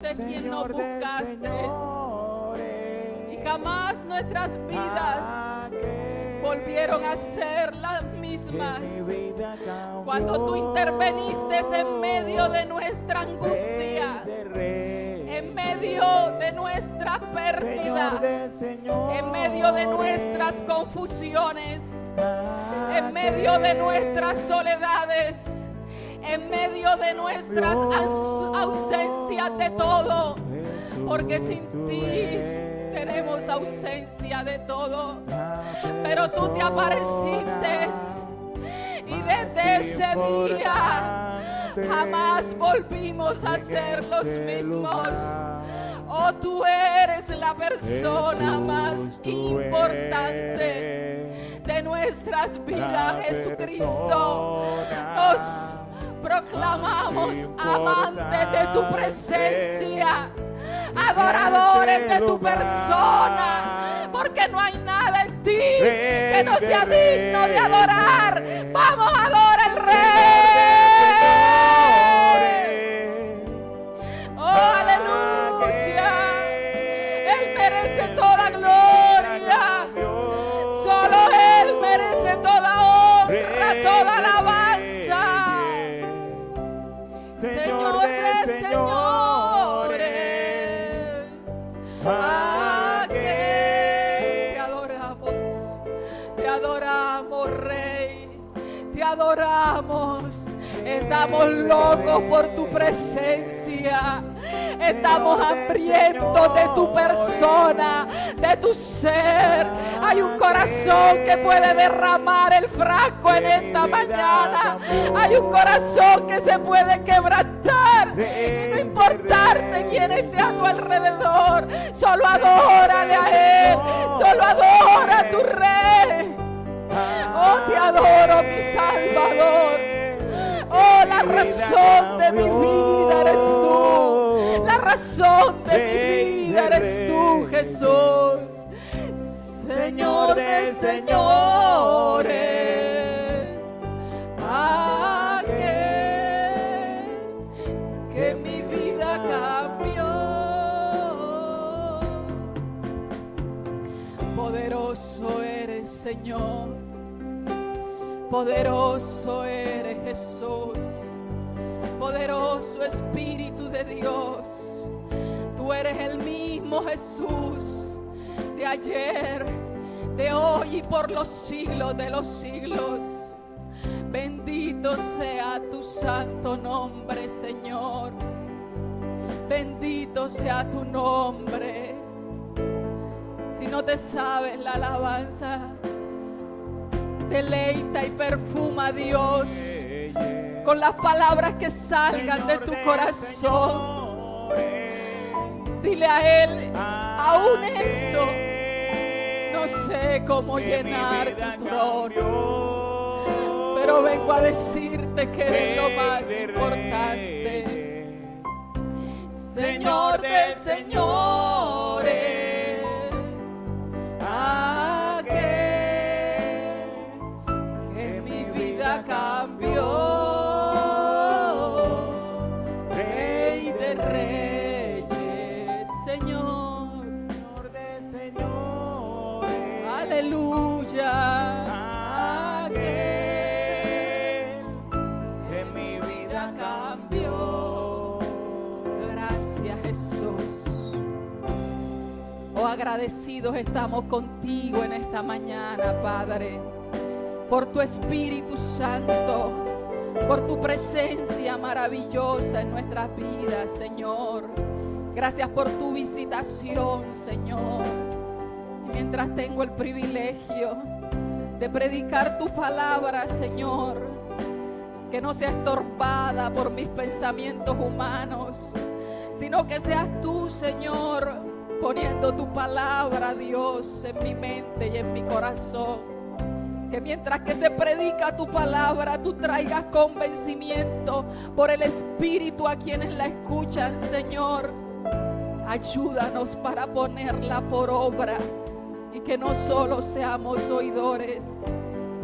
de quien nos buscaste y jamás nuestras vidas volvieron a ser las mismas. Cuando tú interveniste en medio de nuestra angustia, en medio de nuestra pérdida, en medio de nuestras confusiones, en medio de nuestras soledades, en medio de nuestras ausencias de todo, porque sin ti tenemos ausencia de todo, pero tú te apareciste y desde ese día jamás volvimos a ser los mismos. Oh, tú eres la persona más importante de nuestras vidas, Jesucristo. Nos proclamamos amantes de tu presencia, adoradores de tu persona, porque no hay nada en ti que no sea digno de adorar. Vamos a adorar al Rey. Oh, aleluya. Él merece toda gloria. Solo Él merece toda honra, toda alabanza. Señor de señores, te adoramos, Rey, te adoramos. Estamos locos por tu presencia, estamos hambrientos de tu persona, de tu ser. Hay un corazón que puede derramar el frasco en esta mañana. Hay un corazón que se puede quebrantar y no importarte quién esté a tu alrededor. Solo adórale a Él, solo adora a tu Rey. Oh, te adoro, mi Salvador. Oh, la razón de mi vida eres tú. La razón de mi vida eres tú, Jesús. Señor de señores, que mi vida cambió. Poderoso eres, Señor. Poderoso eres, Jesús. Poderoso Espíritu de Dios. Tú eres el mismo Jesús de ayer, de hoy y por los siglos de los siglos. Bendito sea tu santo nombre, Señor. Bendito sea tu nombre. Si no te sabes la alabanza, deleita y perfuma a Dios con las palabras que salgan de tu corazón. Dile a Él, aún eso, no sé cómo llenar tu trono, pero vengo a decirte que eres lo más importante. Señor de señores, cambió, Rey de reyes, Señor de señores, aleluya, aquel que mi vida cambió. Gracias, Jesús. Oh, agradecidos estamos contigo en esta mañana, Padre, por tu Espíritu Santo, por tu presencia maravillosa en nuestras vidas, Señor. Gracias por tu visitación, Señor. Y mientras tengo el privilegio de predicar tu palabra, Señor, que no sea estorbada por mis pensamientos humanos, sino que seas tú, Señor, poniendo tu palabra, Dios, en mi mente y en mi corazón. Que mientras que se predica tu palabra, tú traigas convencimiento por el Espíritu a quienes la escuchan, Señor. Ayúdanos para ponerla por obra y que no solo seamos oidores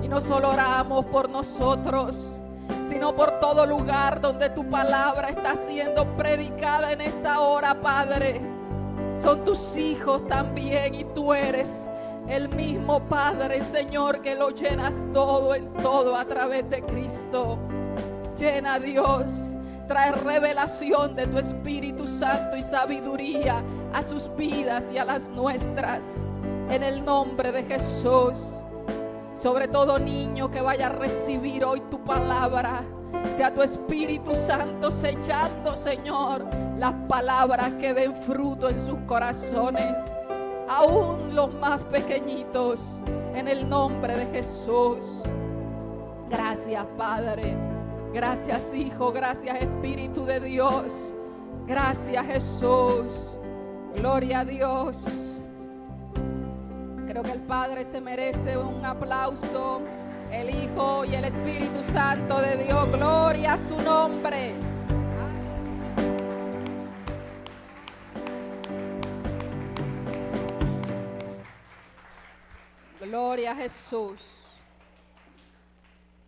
y no solo oramos por nosotros, sino por todo lugar donde tu palabra está siendo predicada en esta hora, Padre. Son tus hijos también y tú eres el mismo Padre, Señor, que lo llenas todo en todo a través de Cristo. Llena, Dios, trae revelación de tu Espíritu Santo y sabiduría a sus vidas y a las nuestras, en el nombre de Jesús. Sobre todo niño que vaya a recibir hoy tu palabra, sea tu Espíritu Santo sellando, Señor, las palabras que den fruto en sus corazones, aún los más pequeñitos, en el nombre de Jesús. Gracias, Padre. Gracias, Hijo. Gracias, Espíritu de Dios. Gracias, Jesús. Gloria a Dios. Creo que el Padre se merece un aplauso, el Hijo y el Espíritu Santo de Dios. Gloria a su nombre. Gloria a Jesús.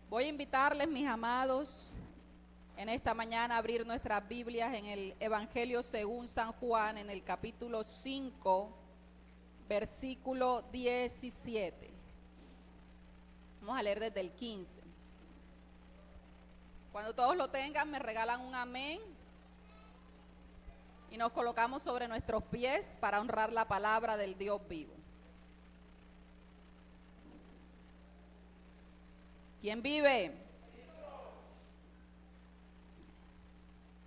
Voy a invitarles, mis amados, en esta mañana a abrir nuestras Biblias en el Evangelio según San Juan, en el capítulo 5, versículo 17. Vamos a leer desde el 15. Cuando todos lo tengan, me regalan un amén y nos colocamos sobre nuestros pies para honrar la palabra del Dios vivo. ¿Quién vive?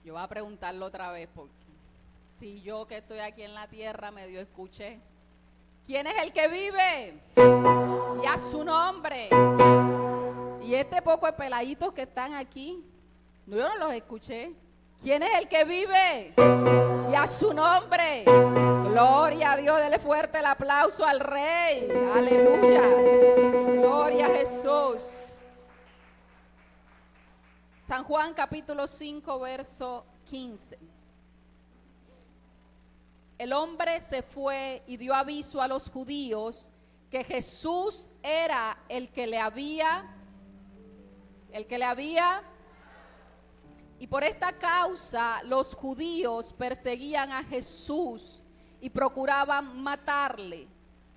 Yo voy a preguntarlo otra vez porque si yo que estoy aquí en la tierra medio escuché. ¿Quién es el que vive? Y a su nombre. Y este poco de peladitos que están aquí, yo no los escuché. ¿Quién es el que vive? Y a su nombre. Gloria a Dios, dele fuerte el aplauso al Rey. Aleluya. Gloria a Jesús. San Juan capítulo 5, verso 15. El hombre se fue y dio aviso a los judíos que Jesús era el que le había, y por esta causa los judíos perseguían a Jesús y procuraban matarle,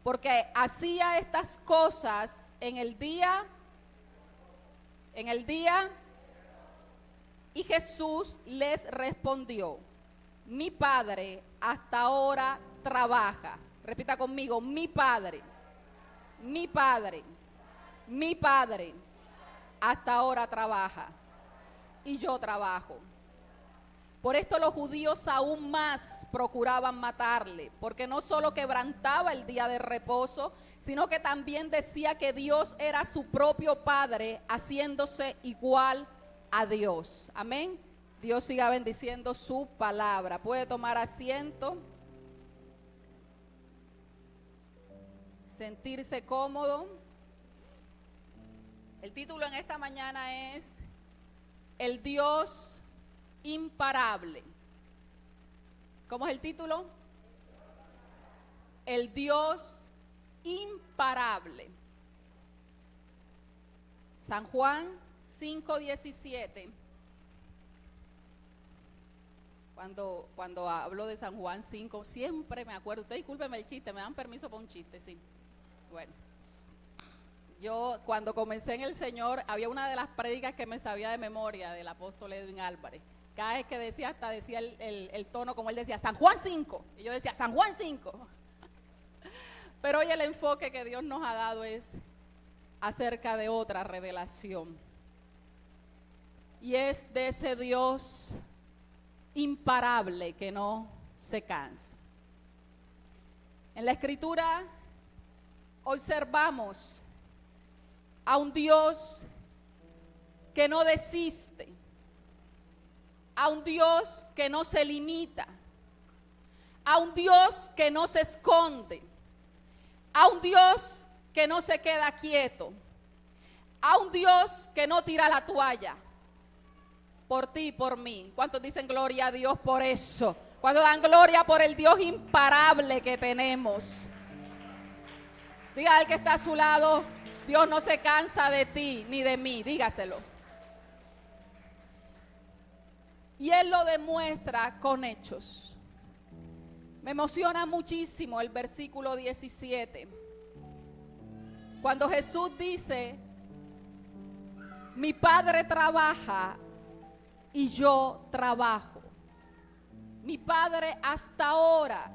porque hacía estas cosas en el día, y Jesús les respondió: mi Padre hasta ahora trabaja. Repita conmigo: mi Padre hasta ahora trabaja y yo trabajo. Por esto los judíos aún más procuraban matarle, porque no solo quebrantaba el día de reposo, sino que también decía que Dios era su propio Padre, haciéndose igual a Dios. Amén. Dios siga bendiciendo su palabra. Puede tomar asiento, sentirse cómodo. El título en esta mañana es El Dios imparable. ¿Cómo es el título? El Dios imparable. San Juan 5:17. Cuando hablo de San Juan 5, siempre me acuerdo. Usted discúlpeme el chiste, me dan permiso para un chiste, sí. Bueno, yo cuando comencé en el Señor, había una de las prédicas que me sabía de memoria del apóstol Edwin Álvarez. Cada vez que decía, hasta decía el tono como él decía, San Juan 5. Y yo decía, San Juan 5. Pero hoy el enfoque que Dios nos ha dado es acerca de otra revelación. Y es de ese Dios imparable que no se cansa. En la Escritura observamos a un Dios que no desiste, a un Dios que no se limita, a un Dios que no se esconde, a un Dios que no se queda quieto, a un Dios que no tira la toalla. Por ti y por mí. ¿Cuántos dicen gloria a Dios por eso? ¿Cuántos dan gloria por el Dios imparable que tenemos? Diga al que está a su lado: Dios no se cansa de ti ni de mí. Dígaselo. Y Él lo demuestra con hechos. Me emociona muchísimo el versículo 17. Cuando Jesús dice, mi Padre trabaja y yo trabajo. Mi Padre hasta ahora,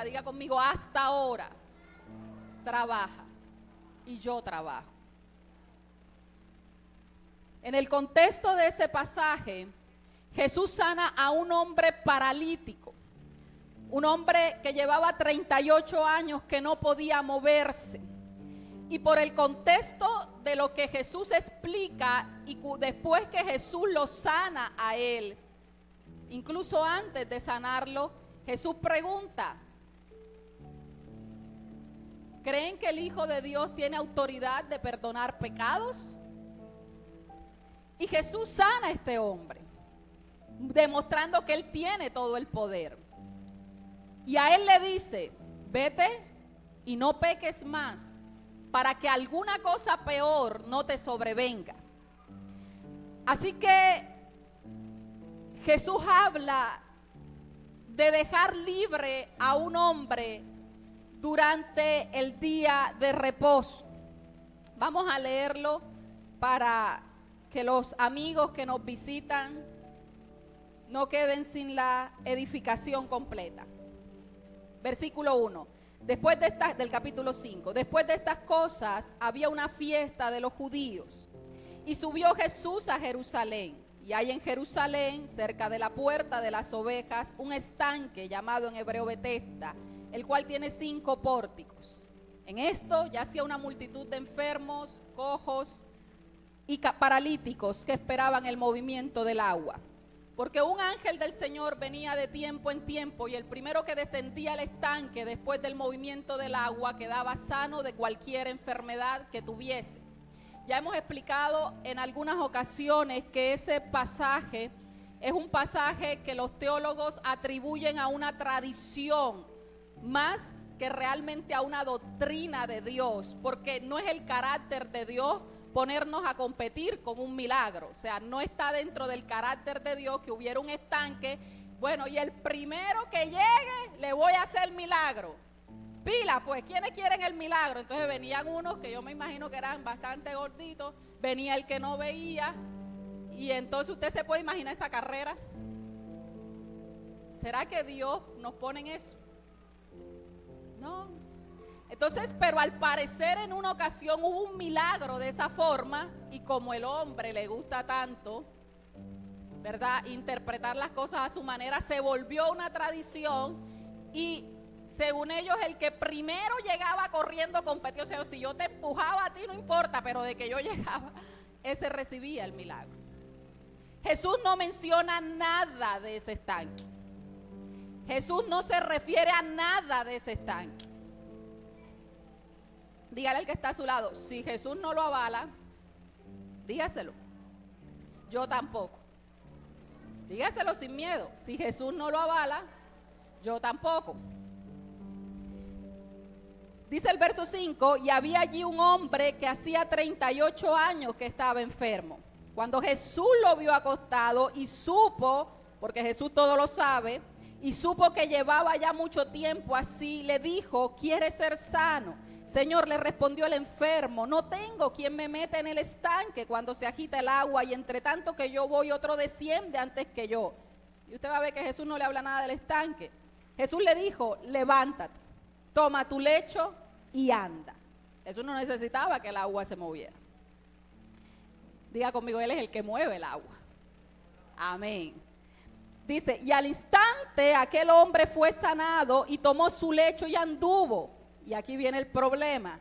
diga conmigo, hasta ahora, trabaja y yo trabajo. En el contexto de ese pasaje, Jesús sana a un hombre paralítico, un hombre que llevaba 38 años que no podía moverse. Y por el contexto de lo que Jesús explica y después que Jesús lo sana a él, incluso antes de sanarlo, Jesús pregunta, ¿creen que el Hijo de Dios tiene autoridad de perdonar pecados? Y Jesús sana a este hombre, demostrando que Él tiene todo el poder. Y a Él le dice, vete y no peques más, para que alguna cosa peor no te sobrevenga. Así que Jesús habla de dejar libre a un hombre durante el día de reposo. Vamos a leerlo para que los amigos que nos visitan no queden sin la edificación completa. Versículo 1. Después de del capítulo 5. Después de estas cosas había una fiesta de los judíos y subió Jesús a Jerusalén. Y hay en Jerusalén, cerca de la puerta de las ovejas, un estanque llamado en hebreo Betesda, el cual tiene 5 pórticos. En esto yacía una multitud de enfermos, cojos y paralíticos que esperaban el movimiento del agua. Porque un ángel del Señor venía de tiempo en tiempo y el primero que descendía al estanque después del movimiento del agua quedaba sano de cualquier enfermedad que tuviese. Ya hemos explicado en algunas ocasiones que ese pasaje es un pasaje que los teólogos atribuyen a una tradición más que realmente a una doctrina de Dios, porque no es el carácter de Dios ponernos a competir con un milagro. O sea, no está dentro del carácter de Dios que hubiera un estanque, bueno, y el primero que llegue le voy a hacer milagro. Pila, pues, ¿quiénes quieren el milagro? Entonces venían unos que yo me imagino que eran bastante gorditos, venía el que no veía, y entonces usted se puede imaginar esa carrera. ¿Será que Dios nos pone en eso? No. Entonces, pero al parecer en una ocasión hubo un milagro de esa forma, y como el hombre le gusta tanto, ¿verdad?, interpretar las cosas a su manera, se volvió una tradición y según ellos, el que primero llegaba corriendo competía. O sea, si yo te empujaba a ti no importa, pero de que yo llegaba, ese recibía el milagro. Jesús no menciona nada de ese estanque. Jesús no se refiere a nada de ese estanque. Dígale al que está a su lado, si Jesús no lo avala, dígaselo. Yo tampoco. Dígaselo sin miedo. Si Jesús no lo avala, yo tampoco. Dice el verso 5, y había allí un hombre que hacía 38 años que estaba enfermo. Cuando Jesús lo vio acostado y supo, porque Jesús todo lo sabe, y supo que llevaba ya mucho tiempo así, le dijo, ¿quieres ser sano? Señor, le respondió el enfermo, no tengo quien me meta en el estanque cuando se agita el agua, y entre tanto que yo voy, otro desciende antes que yo. Y usted va a ver que Jesús no le habla nada del estanque. Jesús le dijo, levántate, toma tu lecho y anda. Jesús no necesitaba que el agua se moviera. Diga conmigo, Él es el que mueve el agua. Amén. Dice, y al instante aquel hombre fue sanado y tomó su lecho y anduvo. Y aquí viene el problema.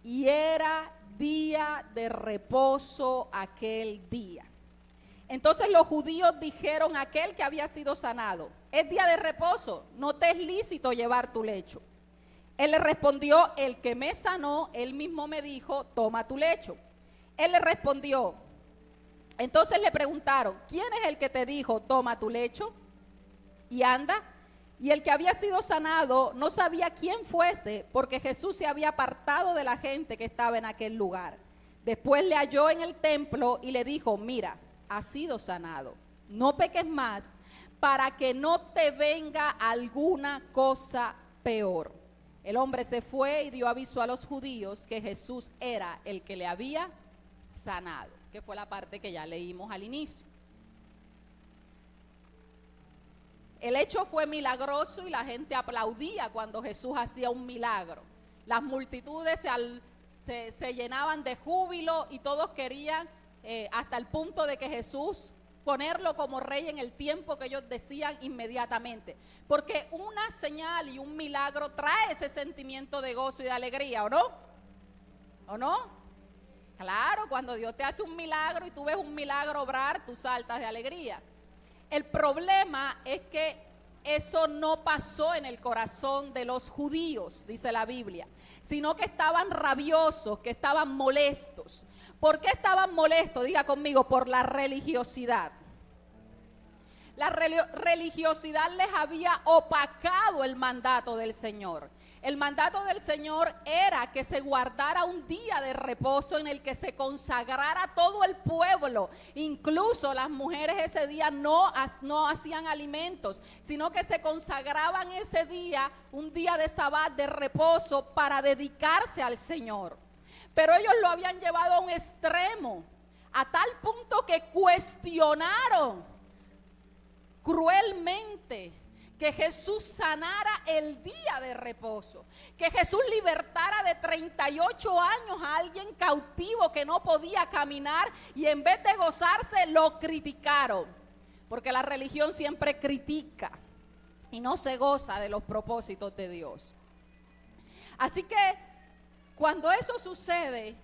Y era día de reposo aquel día. Entonces los judíos dijeron a aquel que había sido sanado, es día de reposo, no te es lícito llevar tu lecho. Él le respondió, el que me sanó, él mismo me dijo, toma tu lecho. Él le respondió, entonces le preguntaron, ¿quién es el que te dijo, toma tu lecho y anda? Y el que había sido sanado no sabía quién fuese, porque Jesús se había apartado de la gente que estaba en aquel lugar. Después le halló en el templo y le dijo, mira, has sido sanado. No peques más, para que no te venga alguna cosa peor. El hombre se fue y dio aviso a los judíos que Jesús era el que le había sanado, que fue la parte que ya leímos al inicio. El hecho fue milagroso y la gente aplaudía cuando Jesús hacía un milagro. Las multitudes se llenaban de júbilo y todos querían, hasta el punto de que Jesús ponerlo como rey en el tiempo que ellos decían inmediatamente. Porque una señal y un milagro trae ese sentimiento de gozo y de alegría, ¿o no? ¿O no? Claro, cuando Dios te hace un milagro y tú ves un milagro obrar, tú saltas de alegría. El problema es que eso no pasó en el corazón de los judíos, dice la Biblia, sino que estaban rabiosos, que estaban molestos. ¿Por qué estaban molestos? Diga conmigo, por la religiosidad. La religiosidad les había opacado el mandato del Señor. El mandato del Señor era que se guardara un día de reposo en el que se consagrara todo el pueblo. Incluso las mujeres ese día no hacían alimentos, sino que se consagraban ese día, un día de sabbat, de reposo, para dedicarse al Señor. Pero ellos lo habían llevado a un extremo, a tal punto que cuestionaron cruelmente que Jesús sanara el día de reposo, que Jesús libertara de 38 años a alguien cautivo que no podía caminar, y en vez de gozarse lo criticaron, porque la religión siempre critica y no se goza de los propósitos de Dios. Así que cuando eso sucede,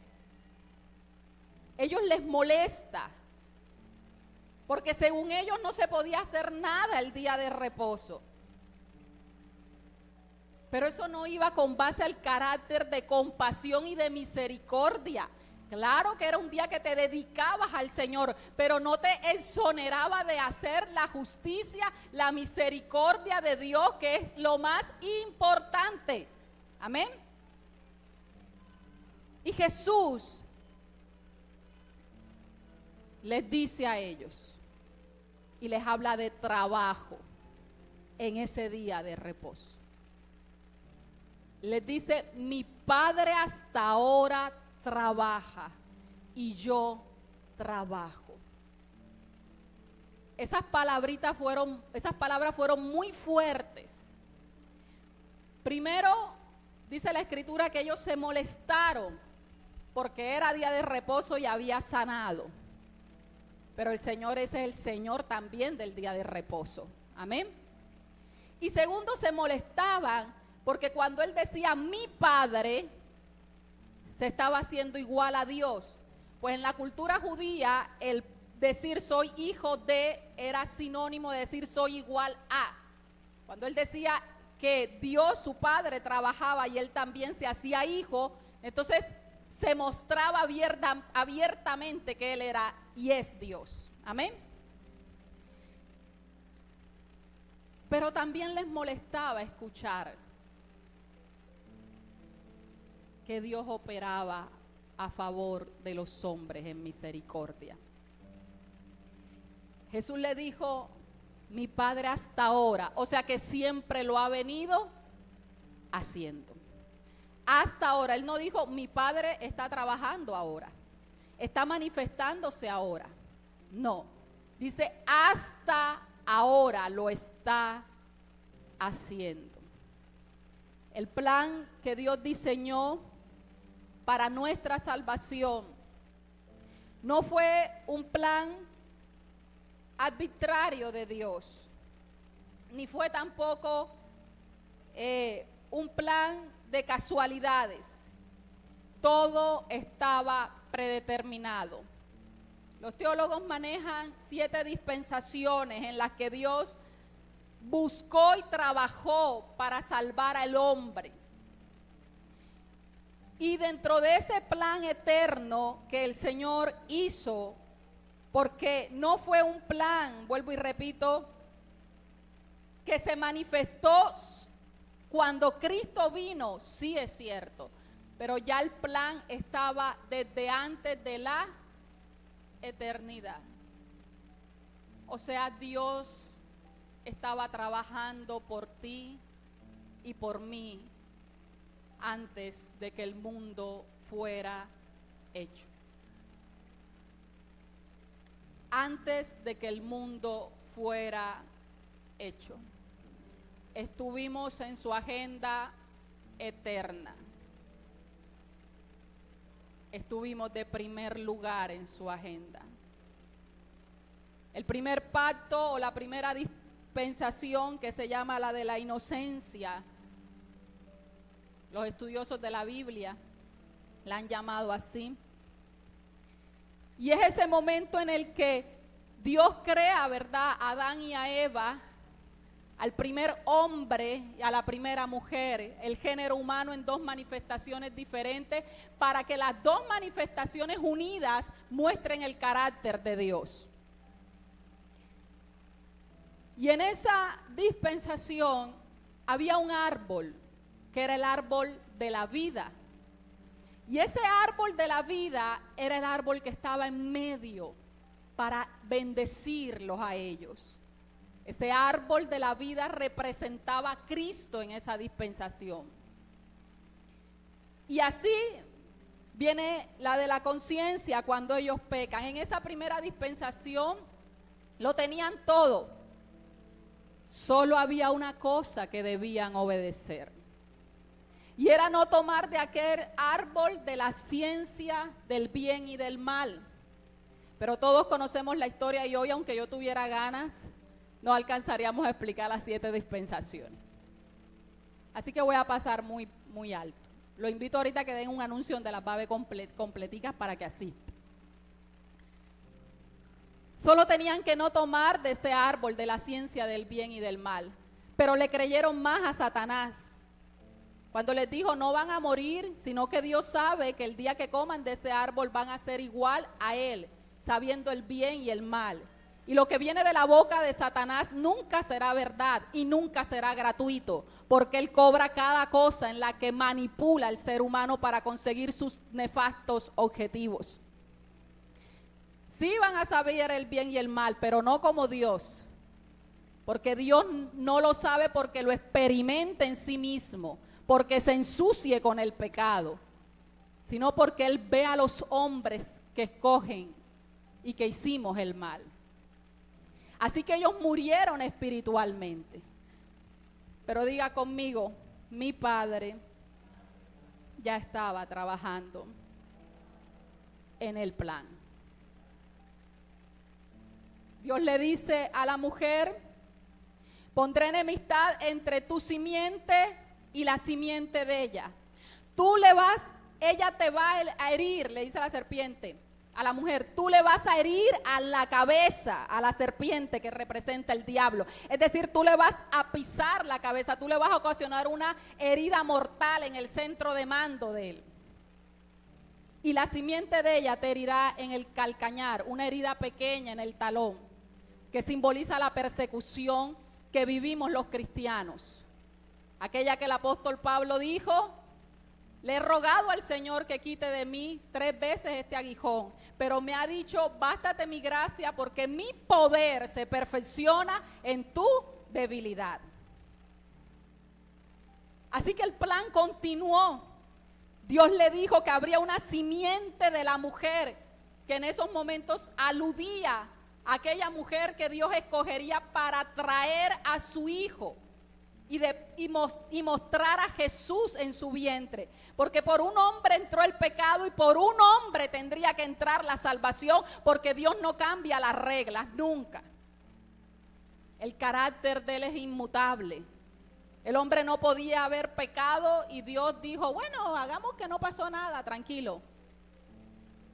ellos les molesta, porque según ellos no se podía hacer nada el día de reposo. Pero eso no iba con base al carácter de compasión y de misericordia. Claro que era un día que te dedicabas al Señor, pero no te exoneraba de hacer la justicia, la misericordia de Dios, que es lo más importante. Amén. Y Jesús les dice a ellos y les habla de trabajo en ese día de reposo. Les dice: mi Padre hasta ahora trabaja y yo trabajo. Esas palabras fueron muy fuertes. Primero, dice la Escritura que ellos se molestaron porque era día de reposo y había sanado. Pero el Señor, ese es el Señor también del día de reposo. Amén. Y segundo, se molestaban porque cuando Él decía mi Padre, se estaba haciendo igual a Dios. Pues en la cultura judía, el decir soy hijo de era sinónimo de decir soy igual a. Cuando Él decía que Dios, su Padre, trabajaba y Él también se hacía hijo, entonces se mostraba abiertamente que Él era y es Dios. Amén. Pero también les molestaba escuchar que Dios operaba a favor de los hombres en misericordia. Jesús le dijo: mi Padre hasta ahora, o sea que siempre lo ha venido haciendo. Hasta ahora, Él no dijo mi Padre está trabajando ahora, está manifestándose ahora. No, dice hasta ahora lo está haciendo. El plan que Dios diseñó para nuestra salvación no fue un plan arbitrario de Dios, ni fue tampoco un plan de casualidades. Todo estaba predeterminado. Los teólogos manejan 7 dispensaciones en las que Dios buscó y trabajó para salvar al hombre. Y dentro de ese plan eterno que el Señor hizo, porque no fue un plan, vuelvo y repito, que se manifestó cuando Cristo vino, sí es cierto, pero ya el plan estaba desde antes de la eternidad. O sea, Dios estaba trabajando por ti y por mí antes de que el mundo fuera hecho. Antes de que el mundo fuera hecho. Estuvimos en su agenda eterna. Estuvimos de primer lugar en su agenda. El primer pacto o la primera dispensación, que se llama la de la inocencia, los estudiosos de la Biblia la han llamado así. Y es ese momento en el que Dios crea, ¿verdad?, a Adán y a Eva, al primer hombre y a la primera mujer, el género humano en dos manifestaciones diferentes, para que las dos manifestaciones unidas muestren el carácter de Dios. Y en esa dispensación había un árbol, que era el árbol de la vida. Y ese árbol de la vida era el árbol que estaba en medio para bendecirlos a ellos. Ese árbol de la vida representaba a Cristo en esa dispensación. Y así viene la de la conciencia cuando ellos pecan. En esa primera dispensación lo tenían todo. Solo había una cosa que debían obedecer. Y era no tomar de aquel árbol de la ciencia del bien y del mal. Pero todos conocemos la historia y hoy, aunque yo tuviera ganas, no alcanzaríamos a explicar las 7 dispensaciones. Así que voy a pasar muy, muy alto. Lo invito ahorita a que den un anuncio donde las va a ver completicas para que asista. Solo tenían que no tomar de ese árbol de la ciencia del bien y del mal. Pero le creyeron más a Satanás. Cuando les dijo no van a morir, sino que Dios sabe que el día que coman de ese árbol van a ser igual a él, sabiendo el bien y el mal. Y lo que viene de la boca de Satanás nunca será verdad y nunca será gratuito, porque él cobra cada cosa en la que manipula al ser humano para conseguir sus nefastos objetivos. Sí van a saber el bien y el mal, pero no como Dios, porque Dios no lo sabe porque lo experimenta en sí mismo, porque se ensucie con el pecado, sino porque Él ve a los hombres que escogen y que hicimos el mal. Así que ellos murieron espiritualmente. Pero diga conmigo, mi padre ya estaba trabajando en el plan. Dios le dice a la mujer, pondré enemistad entre tu simiente y la simiente de ella. Ella te va a herir, le dice la serpiente a la mujer, tú le vas a herir a la cabeza, a la serpiente que representa el diablo. Es decir, tú le vas a pisar la cabeza, tú le vas a ocasionar una herida mortal en el centro de mando de él. Y la simiente de ella te herirá en el calcañar, una herida pequeña en el talón, que simboliza la persecución que vivimos los cristianos. Aquella que el apóstol Pablo dijo, le he rogado al Señor que quite de mí 3 veces este aguijón, pero me ha dicho, bástate mi gracia porque mi poder se perfecciona en tu debilidad. Así que el plan continuó. Dios le dijo que habría una simiente de la mujer, que en esos momentos aludía a aquella mujer que Dios escogería para traer a su hijo. Y mostrar a Jesús en su vientre, porque por un hombre entró el pecado y por un hombre tendría que entrar la salvación, porque Dios no cambia las reglas nunca. El carácter de él es inmutable. El hombre no podía haber pecado y Dios dijo, bueno, hagamos que no pasó nada, tranquilo,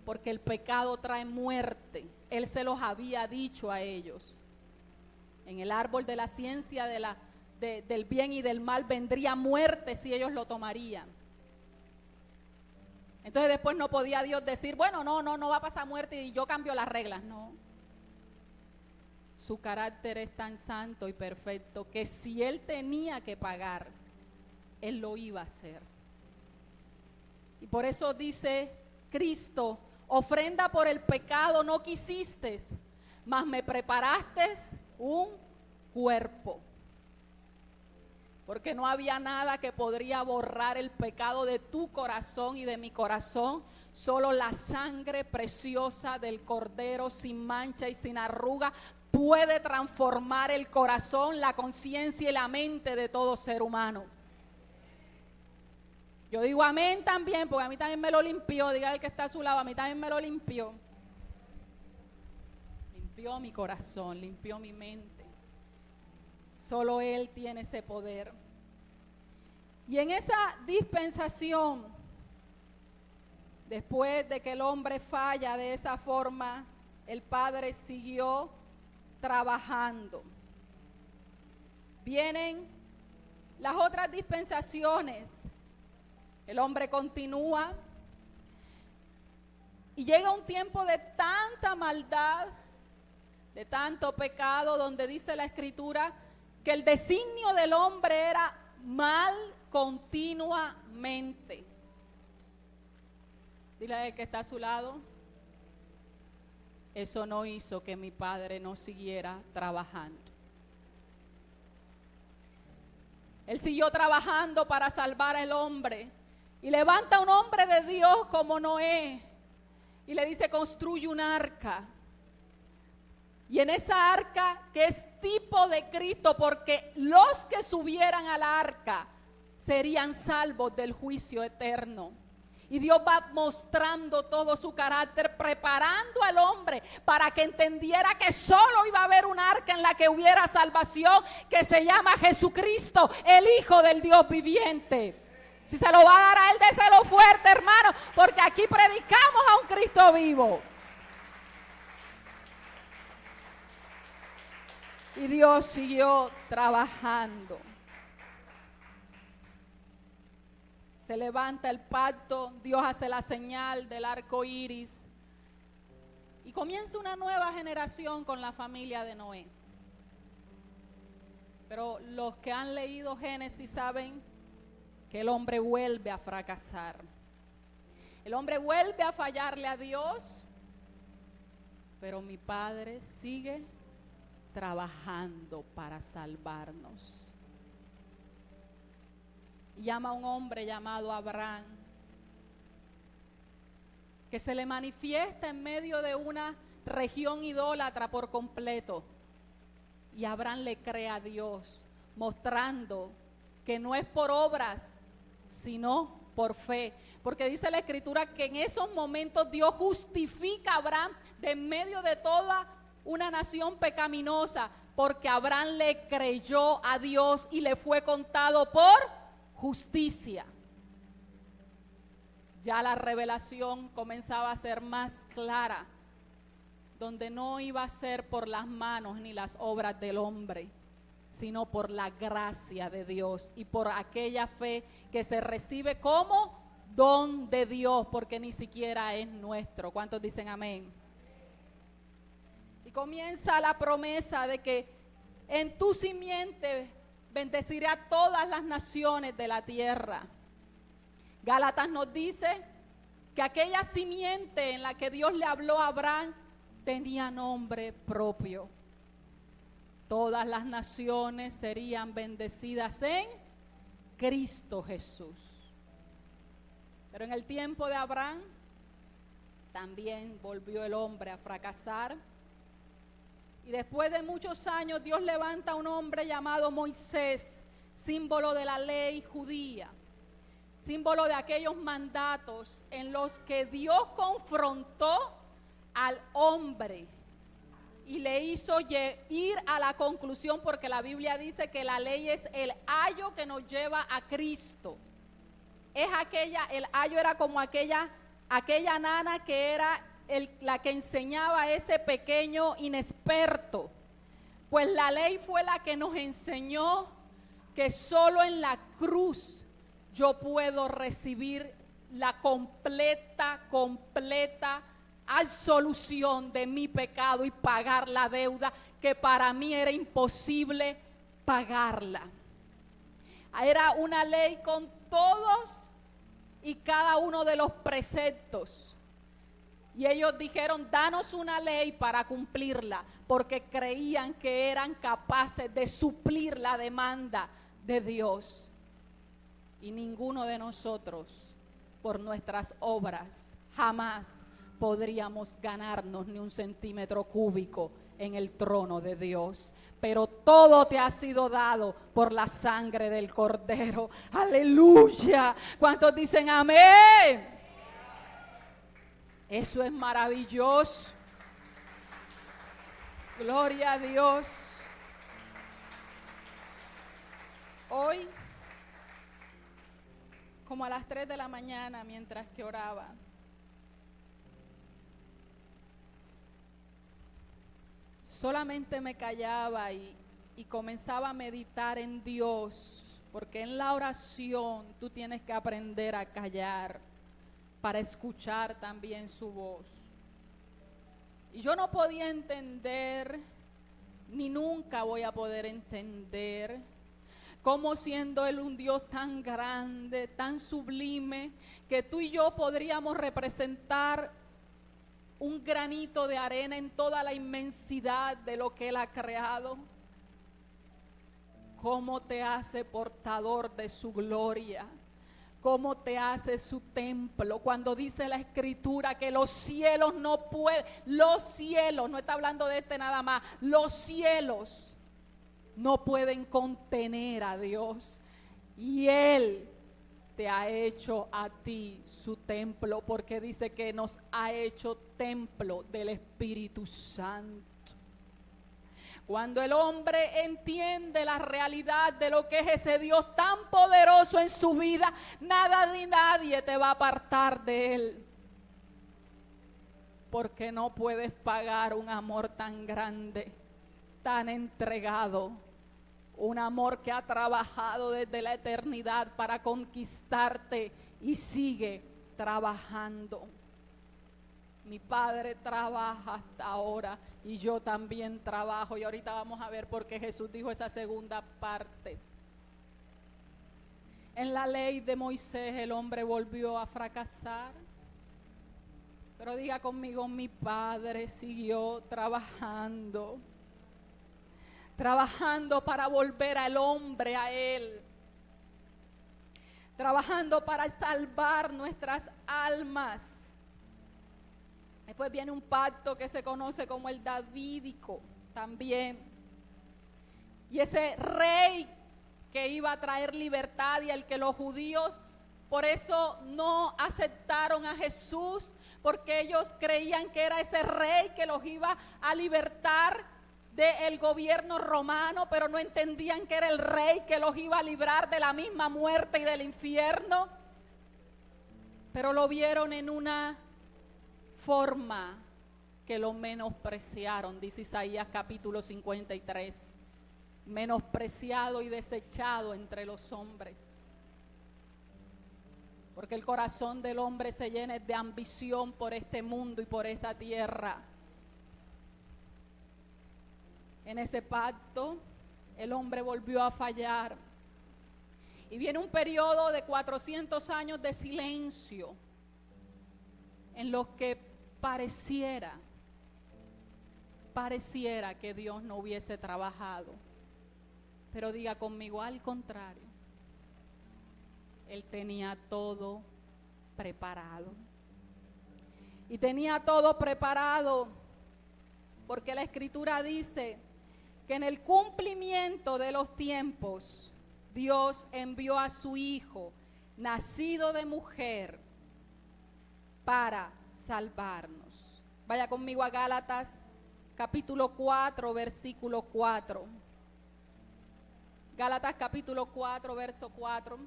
porque el pecado trae muerte. Él se los había dicho a ellos. En el árbol de la ciencia del bien y del mal vendría muerte si ellos lo tomarían. Entonces después no podía Dios decir, bueno, no va a pasar muerte y yo cambio las reglas. No. Su carácter es tan santo y perfecto que si Él tenía que pagar, Él lo iba a hacer. Y por eso dice Cristo, ofrenda por el pecado no quisiste, mas me preparaste un cuerpo. Porque no había nada que podría borrar el pecado de tu corazón y de mi corazón. Solo la sangre preciosa del Cordero sin mancha y sin arruga puede transformar el corazón, la conciencia y la mente de todo ser humano. Yo digo amén también, porque a mí también me lo limpió. Diga el que está a su lado, a mí también me lo limpió. Limpió mi corazón, limpió mi mente. Solo Él tiene ese poder. Y en esa dispensación, después de que el hombre falla de esa forma, el Padre siguió trabajando. Vienen las otras dispensaciones. El hombre continúa y llega un tiempo de tanta maldad, de tanto pecado, donde dice la Escritura que el designio del hombre era mal continuamente. Dile a él que está a su lado. Eso no hizo que mi Padre no siguiera trabajando. Él siguió trabajando para salvar al hombre. Y levanta un hombre de Dios como Noé. Y le dice, construye un arca. Y en esa arca, que es tipo de Cristo, porque los que subieran al arca serían salvos del juicio eterno. Y Dios va mostrando todo su carácter, preparando al hombre para que entendiera que solo iba a haber un arca en la que hubiera salvación, que se llama Jesucristo, el Hijo del Dios viviente. Si se lo va a dar a Él, déselo fuerte, hermano, porque aquí predicamos a un Cristo vivo. Y Dios siguió trabajando. Se levanta el pacto, Dios hace la señal del arco iris y comienza una nueva generación con la familia de Noé. Pero los que han leído Génesis saben que el hombre vuelve a fracasar. El hombre vuelve a fallarle a Dios, pero mi Padre sigue trabajando para salvarnos. Llama a un hombre llamado Abraham, que se le manifiesta en medio de una región idólatra por completo. Y Abraham le cree a Dios, mostrando que no es por obras, sino por fe. Porque dice la Escritura que en esos momentos Dios justifica a Abraham de en medio de toda una nación pecaminosa, porque Abraham le creyó a Dios y le fue contado por justicia. Ya la revelación comenzaba a ser más clara, donde no iba a ser por las manos ni las obras del hombre, sino por la gracia de Dios y por aquella fe que se recibe como don de Dios, porque ni siquiera es nuestro. ¿Cuántos dicen amén? Y comienza la promesa de que en tu simiente bendeciré a todas las naciones de la tierra. Gálatas nos dice que aquella simiente en la que Dios le habló a Abraham tenía nombre propio. Todas las naciones serían bendecidas en Cristo Jesús. Pero en el tiempo de Abraham también volvió el hombre a fracasar. Y después de muchos años Dios levanta a un hombre llamado Moisés, símbolo de la ley judía, símbolo de aquellos mandatos en los que Dios confrontó al hombre y le hizo ir a la conclusión, porque la Biblia dice que la ley es el ayo que nos lleva a Cristo. El ayo era como aquella nana que era la que enseñaba a ese pequeño inexperto. Pues la ley fue la que nos enseñó que solo en la cruz yo puedo recibir la completa absolución de mi pecado y pagar la deuda que para mí era imposible pagarla. Era una ley con todos y cada uno de los preceptos. Y ellos dijeron, danos una ley para cumplirla, porque creían que eran capaces de suplir la demanda de Dios. Y ninguno de nosotros, por nuestras obras, jamás podríamos ganarnos ni un centímetro cúbico en el trono de Dios. Pero todo te ha sido dado por la sangre del Cordero. Aleluya. ¿Cuántos dicen amén? Eso es maravilloso. Gloria a Dios. Hoy, como a las 3 de la mañana, mientras que oraba, solamente me callaba y comenzaba a meditar en Dios, porque en la oración tú tienes que aprender a callar para escuchar también su voz. Y yo no podía entender, ni nunca voy a poder entender, cómo siendo Él un Dios tan grande, tan sublime, que tú y yo podríamos representar un granito de arena en toda la inmensidad de lo que Él ha creado. Cómo te hace portador de su gloria, cómo te hace su templo. Cuando dice la Escritura que los cielos no pueden, los cielos, no está hablando de este nada más, los cielos no pueden contener a Dios. Y Él te ha hecho a ti su templo, porque dice que nos ha hecho templo del Espíritu Santo. Cuando el hombre entiende la realidad de lo que es ese Dios tan poderoso en su vida, nada ni nadie te va a apartar de Él. Porque no puedes pagar un amor tan grande, tan entregado. Un amor que ha trabajado desde la eternidad para conquistarte y sigue trabajando. Mi Padre trabaja hasta ahora y yo también trabajo. Y ahorita vamos a ver por qué Jesús dijo esa segunda parte. En la ley de Moisés el hombre volvió a fracasar. Pero diga conmigo, mi Padre siguió trabajando. Trabajando para volver al hombre a Él. Trabajando para salvar nuestras almas. Después viene un pacto que se conoce como el davídico también. Y ese rey que iba a traer libertad y el que los judíos por eso no aceptaron a Jesús, porque ellos creían que era ese rey que los iba a libertar del gobierno romano, pero no entendían que era el rey que los iba a librar de la misma muerte y del infierno. Pero lo vieron en una forma que lo menospreciaron, dice Isaías capítulo 53, menospreciado y desechado entre los hombres, porque el corazón del hombre se llena de ambición por este mundo y por esta tierra. En ese pacto el hombre volvió a fallar y viene un periodo de 400 años de silencio en los que pareciera que Dios no hubiese trabajado. Pero diga conmigo, al contrario, Él tenía todo preparado. Y tenía todo preparado porque la Escritura dice que en el cumplimiento de los tiempos Dios envió a su Hijo, nacido de mujer, para salvarnos. Vaya conmigo a Gálatas capítulo 4, versículo 4. Gálatas capítulo 4, verso 4.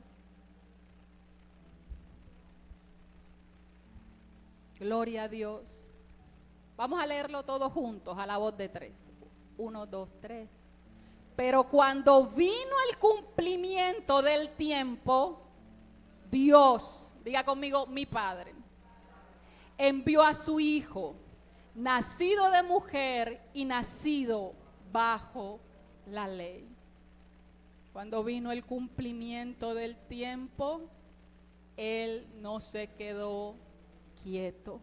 Gloria a Dios. Vamos a leerlo todos juntos a la voz de 3. 1, 2, 3. Pero cuando vino el cumplimiento del tiempo, Dios, diga conmigo, mi Padre, envió a su Hijo, nacido de mujer y nacido bajo la ley. Cuando vino el cumplimiento del tiempo, Él no se quedó quieto.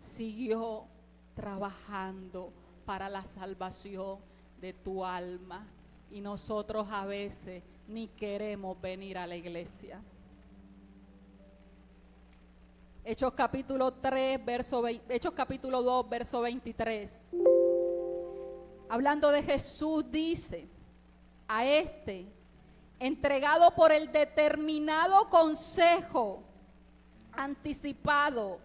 siguió trabajando para la salvación de tu alma. Y nosotros a veces ni queremos venir a la iglesia. Hechos capítulo 2, verso 23. Hablando de Jesús, dice: a este, entregado por el determinado consejo anticipado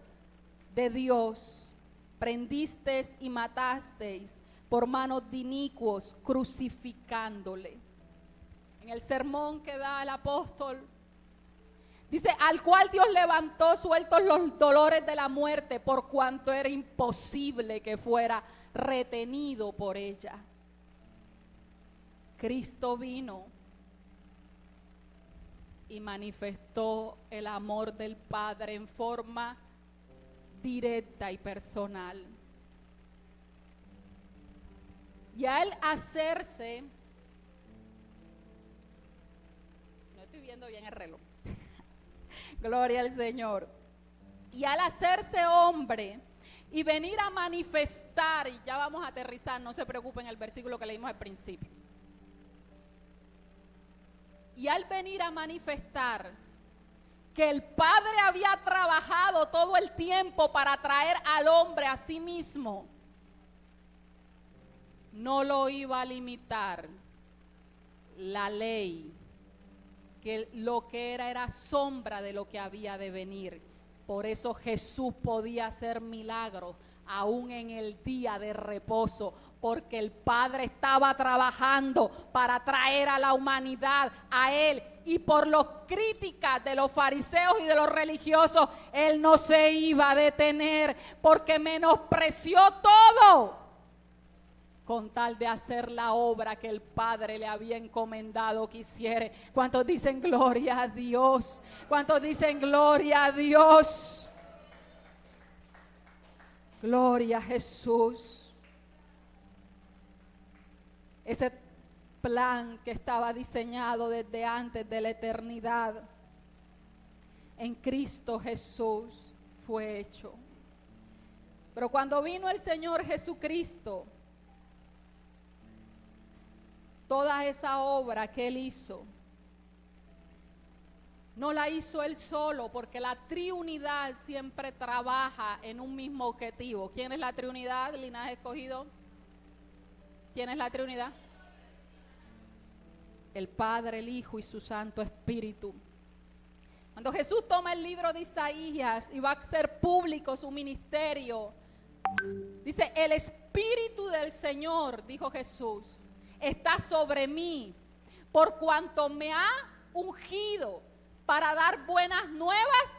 de Dios, prendisteis y matasteis por manos de inicuos, crucificándole. En el sermón que da el apóstol, dice: al cual Dios levantó sueltos los dolores de la muerte, por cuanto era imposible que fuera retenido por ella. Cristo vino y manifestó el amor del Padre en forma directa y personal. Y al hacerse, no estoy viendo bien el reloj, gloria al Señor, y al hacerse hombre y venir a manifestar, y ya vamos a aterrizar, no se preocupen, el versículo que leímos al principio, y al venir a manifestar que el Padre había trabajado todo el tiempo para traer al hombre a sí mismo, no lo iba a limitar la ley, que lo que era sombra de lo que había de venir. Por eso Jesús podía hacer milagros aún en el día de reposo, porque el Padre estaba trabajando para traer a la humanidad a Él. Y por las críticas de los fariseos y de los religiosos, Él no se iba a detener, porque menospreció todo con tal de hacer la obra que el Padre le había encomendado que hiciera. ¿Cuántos dicen gloria a Dios? ¿Cuántos dicen gloria a Dios? Gloria a Jesús. Ese plan que estaba diseñado desde antes de la eternidad, en Cristo Jesús fue hecho. Pero cuando vino el Señor Jesucristo, toda esa obra que Él hizo, no la hizo Él solo, porque la triunidad siempre trabaja en un mismo objetivo. ¿Quién es la triunidad, linaje escogido? ¿Quién es la triunidad? El Padre, el Hijo y su Santo Espíritu. Cuando Jesús toma el libro de Isaías y va a hacer público su ministerio, dice: el Espíritu del Señor, dijo Jesús, está sobre mí, por cuanto me ha ungido para dar buenas nuevas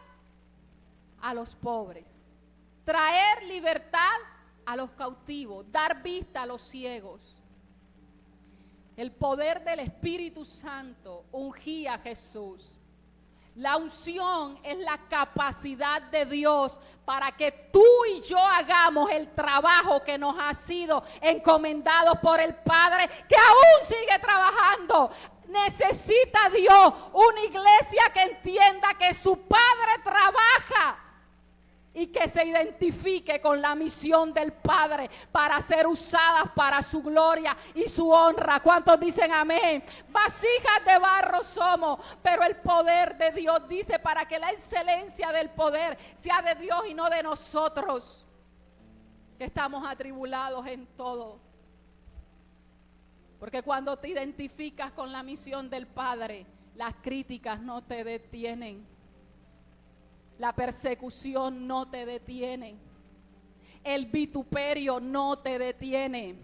a los pobres, traer libertad a los cautivos, dar vista a los ciegos. El poder del Espíritu Santo ungía a Jesús. La unción es la capacidad de Dios para que tú y yo hagamos el trabajo que nos ha sido encomendado por el Padre, que aún sigue trabajando. Necesita Dios una iglesia que entienda que su Padre trabaja y que se identifique con la misión del Padre para ser usadas para su gloria y su honra. ¿Cuántos dicen amén? Vasijas de barro somos, pero el poder de Dios, dice, para que la excelencia del poder sea de Dios y no de nosotros, que estamos atribulados en todo. Porque cuando te identificas con la misión del Padre, las críticas no te detienen. La persecución no te detiene. El vituperio no te detiene.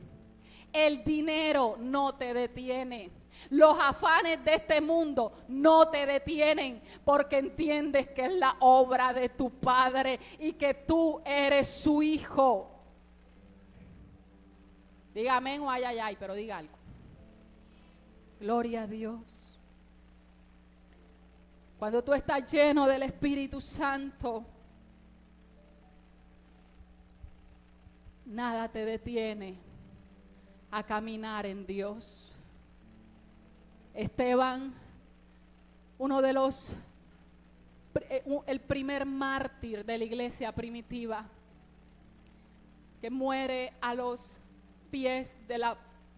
El dinero no te detiene. Los afanes de este mundo no te detienen, porque entiendes que es la obra de tu Padre y que tú eres su hijo. Diga amén o ay, ay, ay, pero diga algo. Gloria a Dios. Cuando tú estás lleno del Espíritu Santo, nada te detiene a caminar en Dios. Esteban, uno de el primer mártir de la iglesia primitiva, que muere a los pies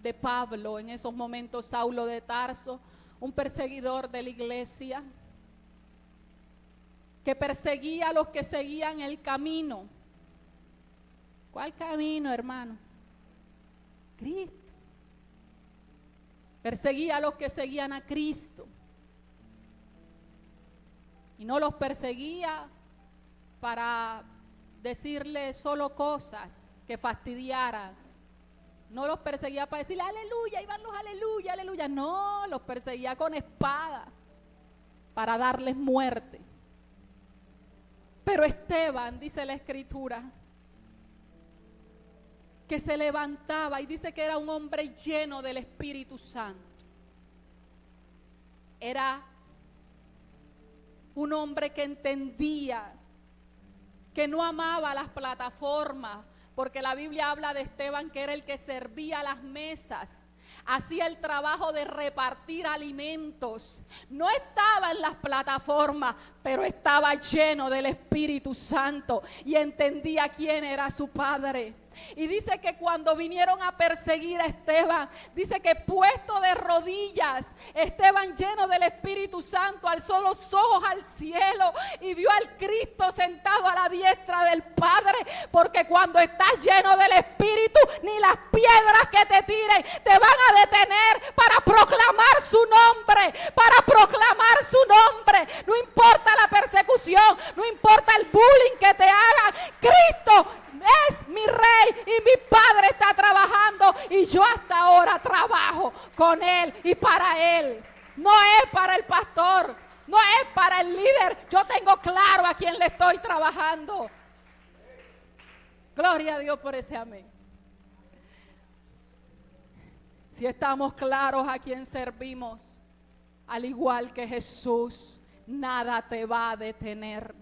de Pablo, en esos momentos Saulo de Tarso, un perseguidor de la iglesia, que perseguía a los que seguían el camino. ¿Cuál camino, hermano? Cristo. Perseguía a los que seguían a Cristo. Y no los perseguía para decirles solo cosas que fastidiaran. No los perseguía para decirle aleluya, iban los aleluya, aleluya. No, los perseguía con espada para darles muerte. Pero Esteban, dice la Escritura, que se levantaba y dice que era un hombre lleno del Espíritu Santo. Era un hombre que entendía, que no amaba las plataformas, porque la Biblia habla de Esteban que era el que servía las mesas, hacía el trabajo de repartir alimentos. No estaba en las plataformas, pero estaba lleno del Espíritu Santo y entendía quién era su Padre. Y dice que cuando vinieron a perseguir a Esteban, dice que puesto de rodillas, Esteban lleno del Espíritu Santo alzó los ojos al cielo y vio al Cristo sentado a la diestra del Padre, porque cuando estás lleno del Espíritu, ni las piedras que te tiren te van a detener para proclamar su nombre, para proclamar su nombre. No importa la persecución, no importa el bullying que te hagan, Cristo es mi Rey y mi Padre está trabajando y yo hasta ahora trabajo con Él y para Él. No es para el pastor, no es para el líder. Yo tengo claro a quién le estoy trabajando. Gloria a Dios por ese amén. Si estamos claros a quién servimos, al igual que Jesús, nada te va a detener.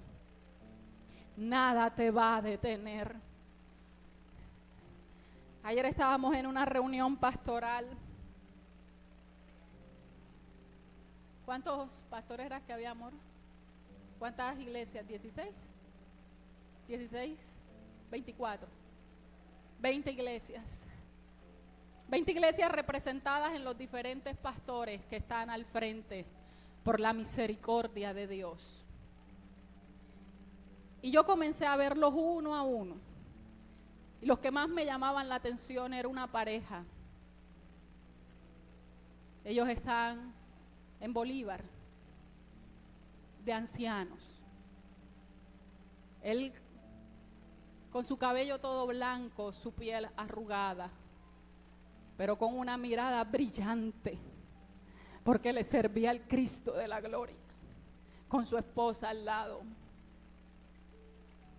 Nada te va a detener. Ayer estábamos en una reunión pastoral. ¿Cuántos pastores eran que había, amor? ¿Cuántas iglesias? ¿16? ¿16? 24. 20 iglesias. 20 iglesias representadas en los diferentes pastores que están al frente por la misericordia de Dios. Y yo comencé a verlos uno a uno. Y los que más me llamaban la atención era una pareja. Ellos están en Bolívar, de ancianos. Él con su cabello todo blanco, su piel arrugada, pero con una mirada brillante, porque le servía al Cristo de la gloria, con su esposa al lado.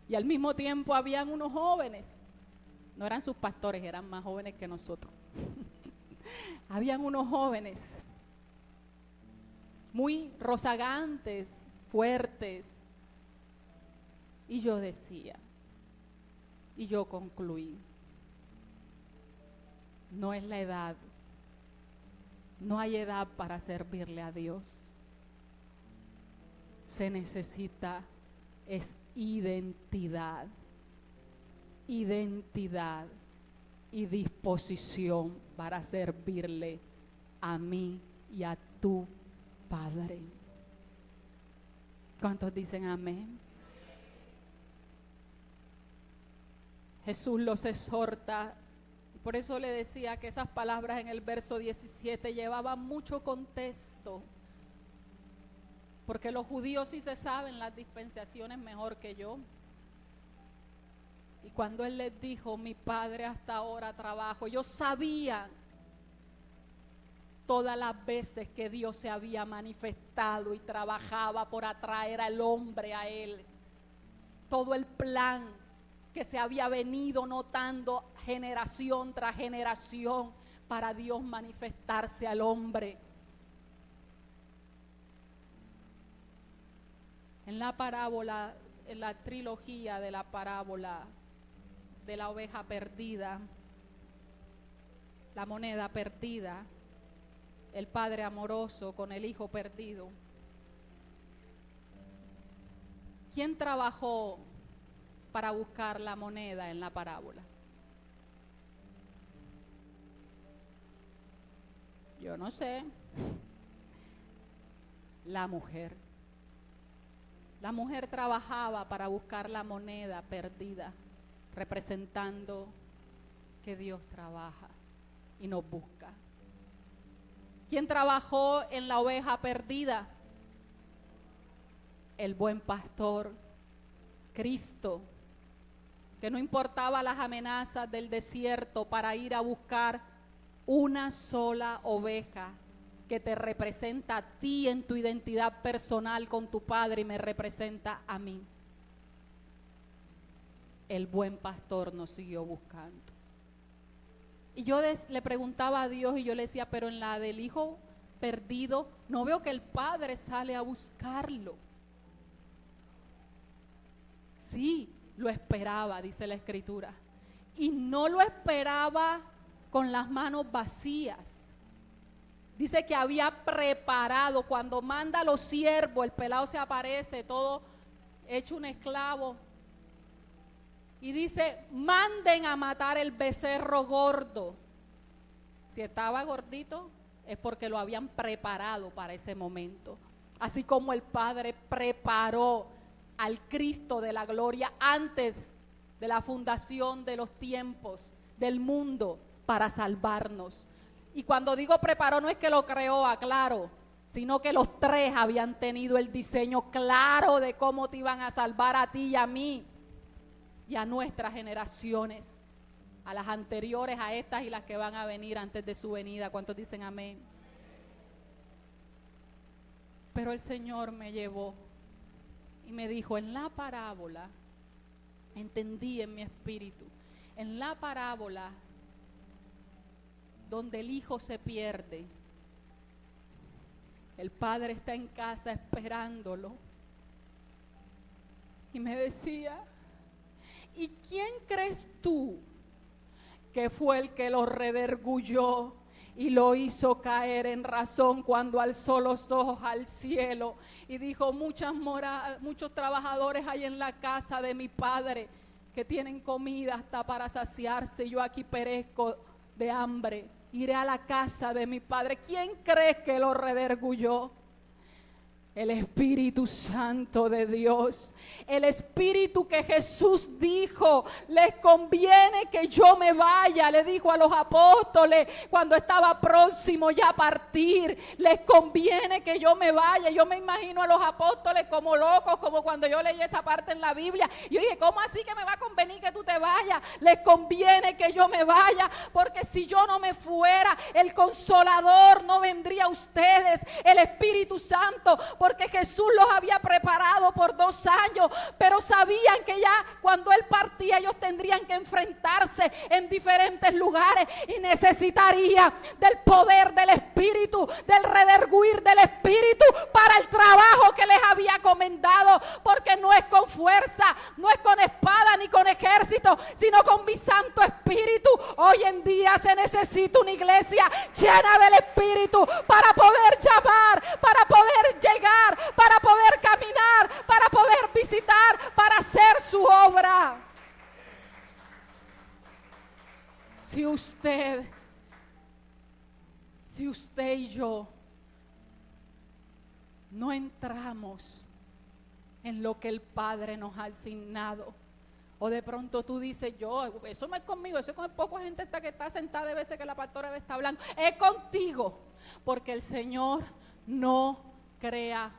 Y al mismo tiempo habían unos jóvenes, no eran sus pastores, eran más jóvenes que nosotros. Habían unos jóvenes muy rozagantes, fuertes. Y yo decía, y yo concluí, no es la edad, no hay edad para servirle a Dios. Se necesita es identidad y disposición para servirle a mí y a tu Padre. ¿Cuántos dicen amén? Jesús los exhorta, por eso le decía que esas palabras en el verso 17 llevaban mucho contexto, porque los judíos sí se saben las dispensaciones mejor que yo. Y cuando Él les dijo, mi Padre hasta ahora trabajo, yo sabía todas las veces que Dios se había manifestado y trabajaba por atraer al hombre a Él. Todo el plan que se había venido notando generación tras generación para Dios manifestarse al hombre. En la parábola, en la trilogía de la parábola de la oveja perdida, la moneda perdida, el padre amoroso con el hijo perdido. ¿Quién trabajó para buscar la moneda en la parábola? Yo no sé. La mujer trabajaba para buscar la moneda perdida, representando que Dios trabaja y nos busca. ¿Quién trabajó en la oveja perdida? El buen pastor, Cristo, que no importaba las amenazas del desierto para ir a buscar una sola oveja que te representa a ti en tu identidad personal con tu Padre y me representa a mí. El buen pastor nos siguió buscando. Y yo le preguntaba a Dios y yo le decía, pero en la del hijo perdido, no veo que el Padre sale a buscarlo. Sí, lo esperaba, dice la Escritura. Y no lo esperaba con las manos vacías. Dice que había preparado, cuando manda a los siervos, el pelado se aparece todo hecho un esclavo. Y dice, manden a matar el becerro gordo. Si estaba gordito, es porque lo habían preparado para ese momento. Así como el Padre preparó al Cristo de la gloria antes de la fundación de los tiempos, del mundo, para salvarnos. Y cuando digo preparó, no es que lo creó, aclaro, sino que los tres habían tenido el diseño claro de cómo te iban a salvar a ti y a mí y a nuestras generaciones, a las anteriores, a estas y las que van a venir antes de su venida. ¿Cuántos dicen amén? Pero el Señor me llevó y me dijo, en la parábola, entendí en mi espíritu, en la parábola donde el hijo se pierde, el padre está en casa esperándolo. Y me decía, ¿y quién crees tú que fue el que lo redergulló y lo hizo caer en razón cuando alzó los ojos al cielo y dijo, muchos trabajadores hay en la casa de mi padre que tienen comida hasta para saciarse, yo aquí perezco de hambre, iré a la casa de mi padre? ¿Quién crees que lo redergulló? El Espíritu Santo de Dios, el Espíritu que Jesús dijo, les conviene que yo me vaya, le dijo a los apóstoles cuando estaba próximo ya a partir, les conviene que yo me vaya. Yo me imagino a los apóstoles como locos, como cuando yo leí esa parte en la Biblia. Yo dije, ¿cómo así que me va a convenir que tú te vayas? Les conviene que yo me vaya, porque si yo no me fuera, el Consolador no vendría a ustedes, el Espíritu Santo, porque Jesús los había preparado por 2 años, pero sabían que ya cuando Él partía ellos tendrían que enfrentarse en diferentes lugares y necesitaría del poder del Espíritu, del rederguir del Espíritu para el trabajo que les había comendado, porque no es con fuerza, no es con espada ni con ejército, sino con mi Santo Espíritu. Hoy en día se necesita una iglesia llena del Espíritu para poder llamar, para poder llegar, para poder caminar, para poder visitar, para hacer su obra. Si usted y yo no entramos en lo que el Padre nos ha asignado, o de pronto tú dices, eso no es conmigo, eso es con poca gente esta que está sentada de veces que la pastora está hablando, es contigo, porque el Señor no crea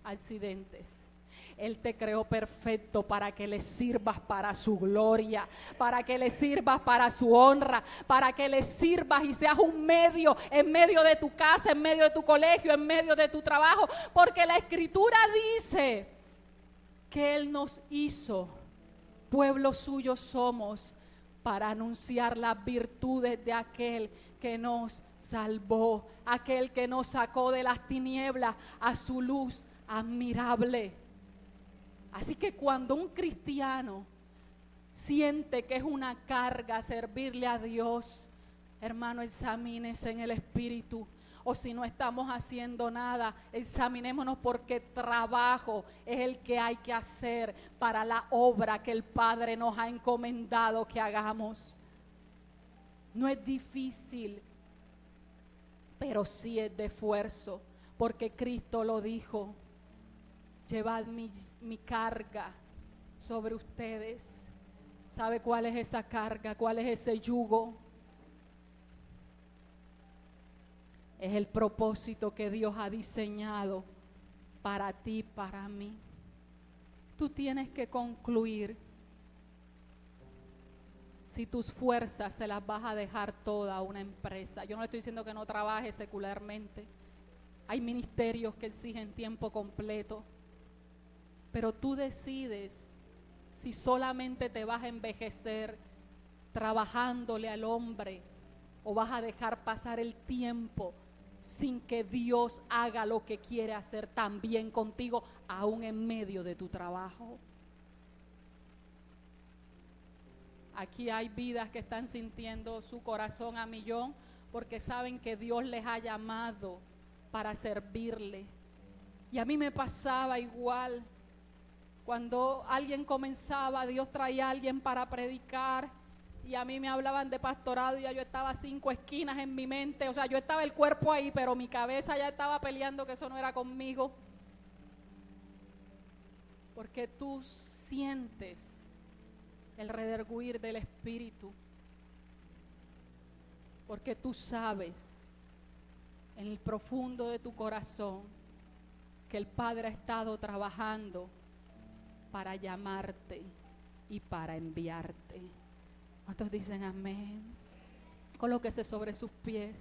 accidentes. Él te creó perfecto para que le sirvas para su gloria, para que le sirvas para su honra, para que le sirvas y seas un medio en medio de tu casa, en medio de tu colegio, en medio de tu trabajo, porque la Escritura dice que Él nos hizo, pueblo suyo somos, para anunciar las virtudes de aquel que nos salvó, aquel que nos sacó de las tinieblas a su luz admirable. Así que cuando un cristiano siente que es una carga servirle a Dios, hermano, examínese en el Espíritu. O si no estamos haciendo nada, examinémonos, porque trabajo es el que hay que hacer para la obra que el Padre nos ha encomendado que hagamos. No es difícil pero sí es de esfuerzo, porque Cristo lo dijo: llevad mi carga sobre ustedes. ¿Sabe cuál es esa carga? ¿Cuál es ese yugo? Es el propósito que Dios ha diseñado para ti, para mí. Tú tienes que concluir si tus fuerzas se las vas a dejar toda a una empresa. Yo no le estoy diciendo que no trabajes secularmente. Hay ministerios que exigen tiempo completo. Pero tú decides si solamente te vas a envejecer trabajándole al hombre o vas a dejar pasar el tiempo sin que Dios haga lo que quiere hacer también contigo, aún en medio de tu trabajo. Aquí hay vidas que están sintiendo su corazón a millón porque saben que Dios les ha llamado para servirle. Y a mí me pasaba igual. Cuando alguien comenzaba, Dios traía a alguien para predicar y a mí me hablaban de pastorado y ya yo estaba 5 esquinas en mi mente. O sea, yo estaba el cuerpo ahí, pero mi cabeza ya estaba peleando que eso no era conmigo. Porque tú sientes el redarguir del Espíritu. Porque tú sabes en el profundo de tu corazón que el Padre ha estado trabajando para llamarte y para enviarte. ¿Cuántos dicen amén? Colóquese sobre sus pies.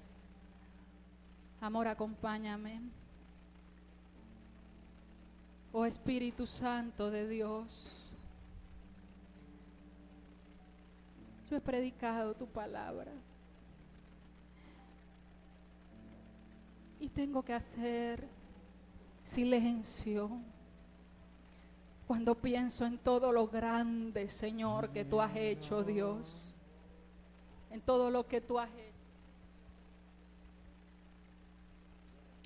Amor, acompáñame. Oh Espíritu Santo de Dios, yo he predicado tu palabra y tengo que hacer silencio cuando pienso en todo lo grande, Señor, que tú has hecho, Dios, en todo lo que tú has hecho,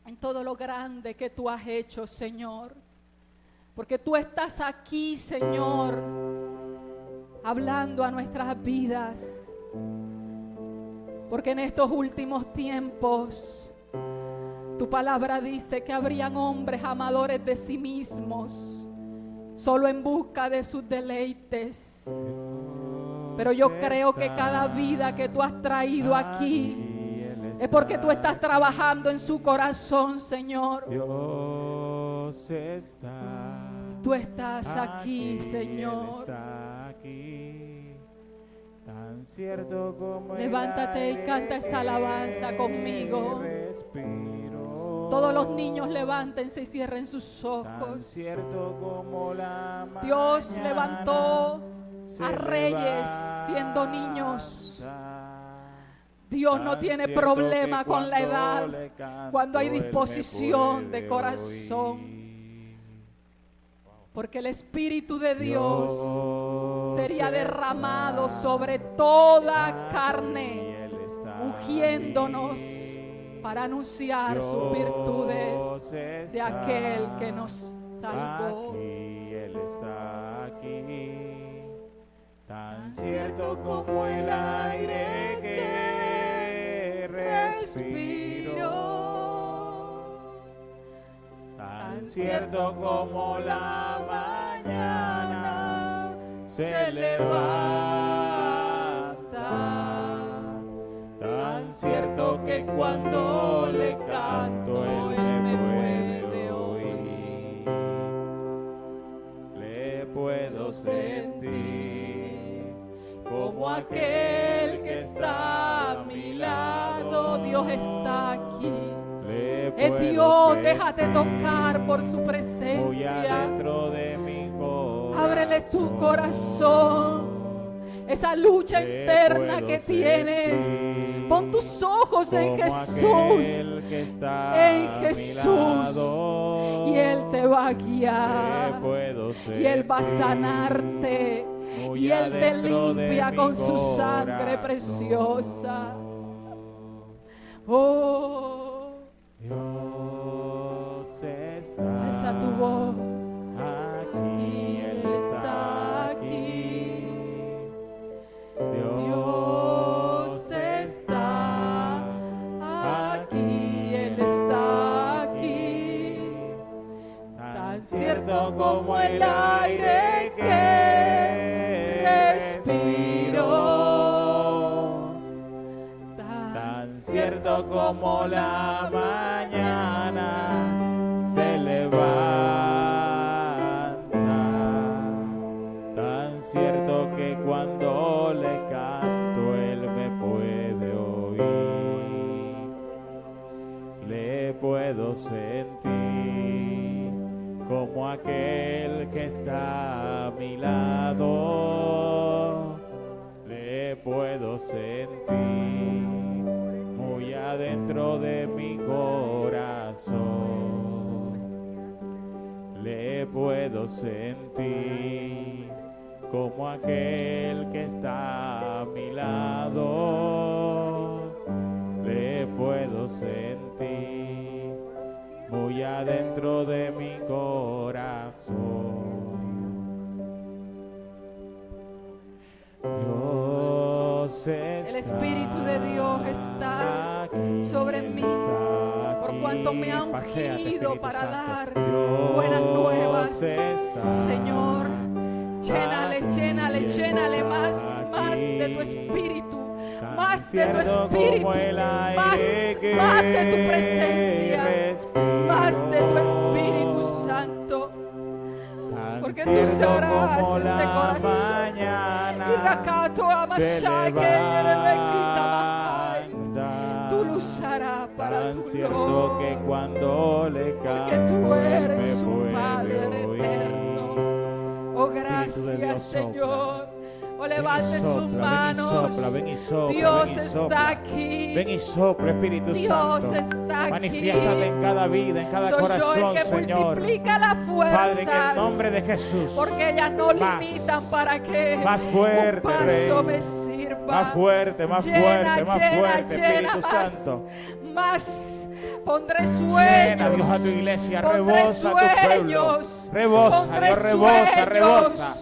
en todo lo grande que tú has hecho, Señor, porque tú estás aquí, Señor, hablando a nuestras vidas, porque en estos últimos tiempos tu palabra dice que habrían hombres amadores de sí mismos, solo en busca de sus deleites. Pero yo creo que cada vida que tú has traído aquí es porque tú estás trabajando en su corazón, Señor. Dios está. Tú estás aquí, Señor. Él está aquí, tan cierto como levántate y canta esta alabanza conmigo. Respiro. Todos los niños levántense y cierren sus Tan ojos. cierto como la Dios mañana levantó se a reyes siendo levanta. niños. Dios no Tan tiene cierto problema que con la cuando edad, le canto, cuando hay Él me disposición de puede corazón. oír. Porque el Espíritu de Dios sería está derramado sobre toda carne, aquí, Él está ungiéndonos aquí. para anunciar sus Dios virtudes de está aquel que nos salvó. Aquí, Él está aquí, tan cierto como el aire que respiro, tan cierto como la mañana se levanta, tan cierto que cuando le canto Él me puede oír, le puedo sentir como aquel que está a mi lado. Dios está aquí. Le Es puedo Dios, sentir déjate tocar por su muy presencia. adentro de mi corazón. Ábrele tu corazón. Esa lucha Le interna puedo que tienes, sentir pon tus ojos en como Jesús, aquel que está en a mi Jesús, lado. y Él te va a Le guiar, puedo y Él va a sentir sanarte, muy y Él te adentro de limpia mi con su sangre corazón. preciosa. Oh, Dios está alza tu voz. aquí, Él está aquí. Dios está aquí. cierto como el aire que respiro, tan cierto como la mañana se levanta, tan cierto que cuando le canto él me puede oír, le puedo sentir como aquel que está a mi lado, le puedo sentir muy adentro de mi corazón, le puedo sentir como aquel que está a mi lado, le puedo sentir muy adentro de mi corazón. Dios está, el Espíritu de Dios está aquí, sobre mí, está por aquí. cuanto me ha Paséate, ungido Espíritu para Santo. dar Dios buenas nuevas. está Señor, llénale, aquí, llénale, llénale está más de tu aquí. Espíritu, Tan más de tu cierto Espíritu, como el aire que más de tu presencia, respiro, más de tu Espíritu Santo, tan porque tú cierto serás como de la corazón. mañana Y Rakato se Amashai, que levanta, tú lo usarás para tan tu cierto gloria, que cuando le canto porque tú eres me su puede Padre oír. eterno. Oh, Espíritu de gracias, Dios, Señor. Oh, Ven y levante sus sopla, manos. ven y sopla, Dios ven y está sopla. aquí. Ven y sopla, Espíritu Dios Santo. está aquí. Manifiéstate en cada vida, en cada Soy yo corazón, el que Señor. multiplica las fuerzas. Padre, en el nombre de Jesús. Porque ellas no Más. limitan para que Más fuerte, un paso Rey. me sirva. Más fuerte, más Llena, fuerte, más llena, fuerte, llena Espíritu más, Santo. Más pondré Llena, sueños. Dios, a tu iglesia, Pondré rebosa a tu pueblo. sueños. Rebosa, Pondré Dios, rebosa, sueños rebosa.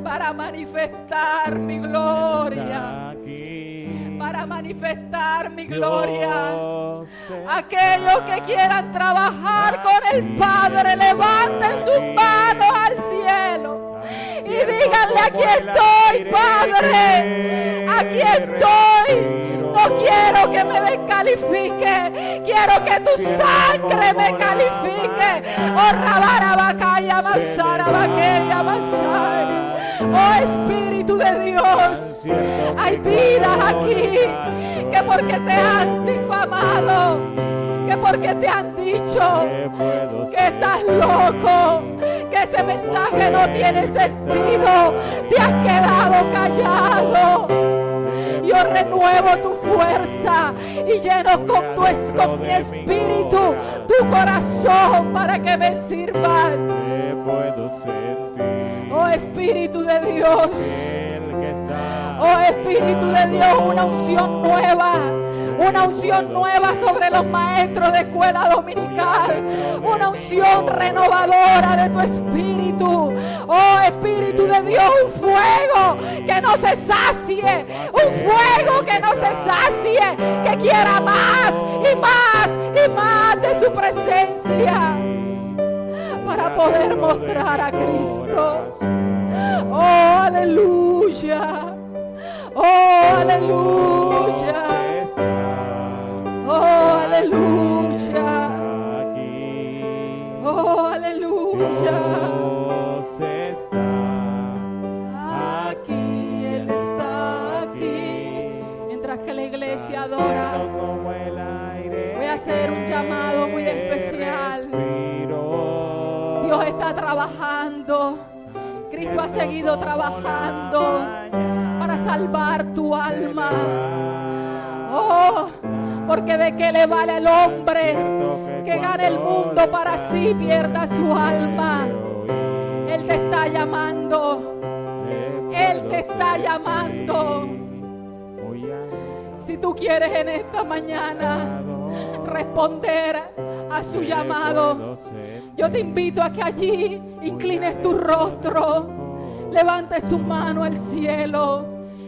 para manifestar mi gloria. Está aquí. Para manifestar mi gloria. Dios está Aquellos que quieran trabajar con el Padre, levanten sus manos al cielo y díganle: aquí estoy, Padre, aquí estoy. No quiero que me descalifique, quiero que tu sangre me califique. Oh, Rabarabacaya, Masarabaqueya, Masai. Oh, Espíritu de Dios, hay vidas aquí que porque te han difamado, que porque te han dicho que estás loco, que ese mensaje no tiene sentido, te has quedado callado. Yo renuevo tu fuerza y lleno con mi espíritu tu corazón para que me sirvas. Te puedo sentir. Oh, Espíritu de Dios. El que está Oh, Espíritu de Dios, una unción nueva. Una unción nueva sobre los maestros de escuela dominical. Una unción renovadora de tu espíritu. Oh, Espíritu de Dios, un fuego que no se sacie. Un fuego que no se sacie. Que quiera más y más y más de su presencia. Para poder mostrar a Cristo. Oh, aleluya. Oh, aleluya. Oh, aleluya. Oh, aleluya. Dios está Aquí, Él está aquí. Mientras que la iglesia adora, como el aire voy a hacer un llamado muy especial. respiro. Dios está trabajando. Cristo ha seguido trabajando para salvar tu alma. Oh, porque de qué le vale al hombre que gane el mundo para sí pierda su alma. Él te está llamando. Él te está llamando. Si tú quieres en esta mañana responder a su llamado, yo te invito a que allí inclines tu rostro, levantes tu mano al cielo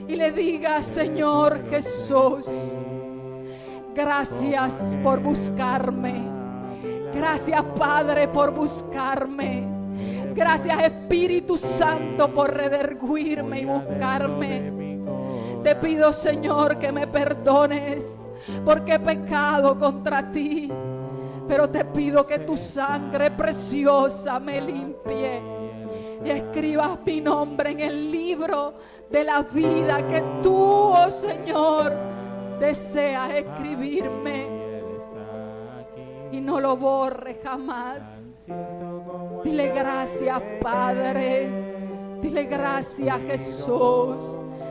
y le digas: Señor Jesús, gracias por buscarme. Gracias, Padre, por buscarme. Gracias, Espíritu Santo, por redarguirme y buscarme. Te pido, Señor, que me perdones porque he pecado contra ti. Pero te pido que tu sangre preciosa me limpie y escribas mi nombre en el libro de la vida que tú, oh Señor, deseas escribirme. Y no lo borres jamás. Dile gracias, Padre. Dile gracias, Jesús.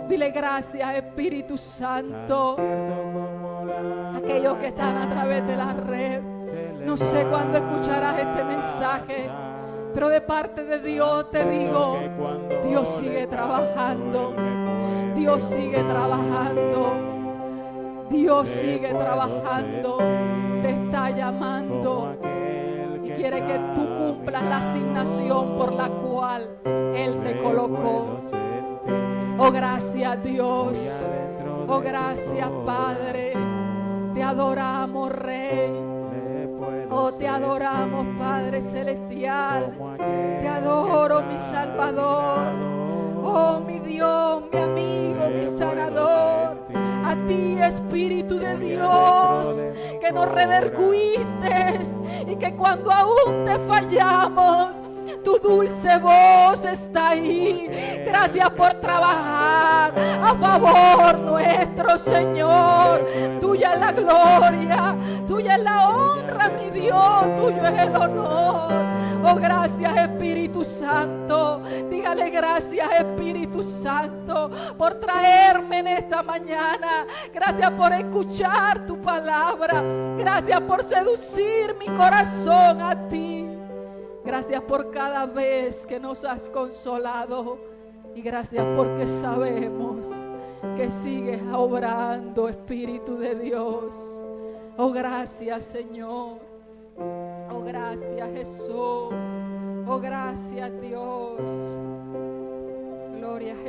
Dile gracias, Espíritu Santo. Aquellos que están a través de la red, no sé cuándo escucharás este mensaje, pero de parte de Dios te digo, Dios sigue trabajando. Dios sigue trabajando. Dios sigue trabajando. Te está llamando y quiere que tú cumplas la asignación por la cual Él te colocó. Oh, gracias, Dios. Oh, gracias, Padre. Te adoramos, Rey. Oh, te adoramos, Padre Celestial. Te adoro, mi Salvador. Oh, mi Dios, mi amigo, mi sanador. A ti, Espíritu de Dios, que nos redarguiste y que cuando aún te fallamos, tu dulce voz está ahí. Gracias por trabajar a favor nuestro, Señor. Tuya es la gloria, tuya es la honra, mi Dios, tuyo es el honor. Oh, gracias, Espíritu Santo. Dígale gracias, Espíritu Santo, por traerme en esta mañana. Gracias por escuchar tu palabra. Gracias por seducir mi corazón a ti. Gracias por cada vez que nos has consolado. Y gracias porque sabemos que sigues obrando, Espíritu de Dios. Oh, gracias, Señor. Oh, gracias, Jesús. Oh, gracias, Dios. Gloria a Jesús.